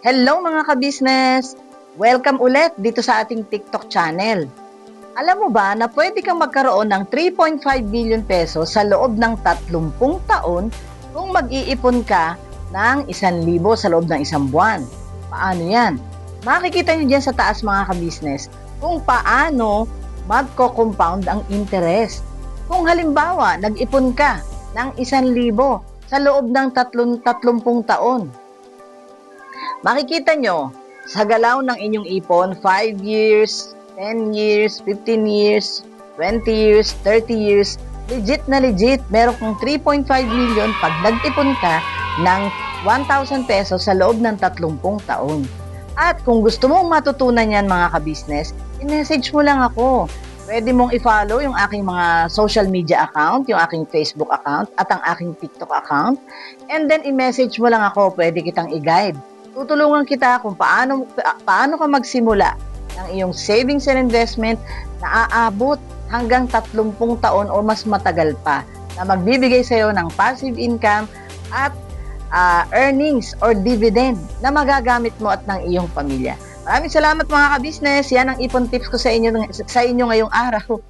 Hello mga ka-business! Welcome ulit dito sa ating TikTok channel. Alam mo ba na pwede kang magkaroon ng 3.5 billion pesos sa loob ng 30 taon kung mag-iipon ka ng 1,000 sa loob ng isang buwan? Paano yan? Makikita nyo dyan sa taas mga ka-business kung paano magko-compound ang interest. Kung halimbawa, nag-ipon ka ng 1,000 sa loob ng 30 taon, makikita nyo, sa galaw ng inyong ipon, 5 years, 10 years, 15 years, 20 years, 30 years, legit na legit, meron kang 3.5 million pag nag-ipon ka ng 1,000 pesos sa loob ng 30 taon. At kung gusto mong matutunan yan mga ka-business, i-message mo lang ako. Pwede mong i-follow yung aking mga social media account, yung aking Facebook account, at ang aking TikTok account. And then i-message mo lang ako, pwede kitang i-guide. Tutulungan kita kung paano ka magsimula ng iyong savings and investment na aabot hanggang 30 taon o mas matagal pa na magbibigay sa iyo ng passive income at earnings or dividend na magagamit mo at ng iyong pamilya. Maraming salamat mga ka-business. Yan ang ipon tips ko sa inyo ngayong araw.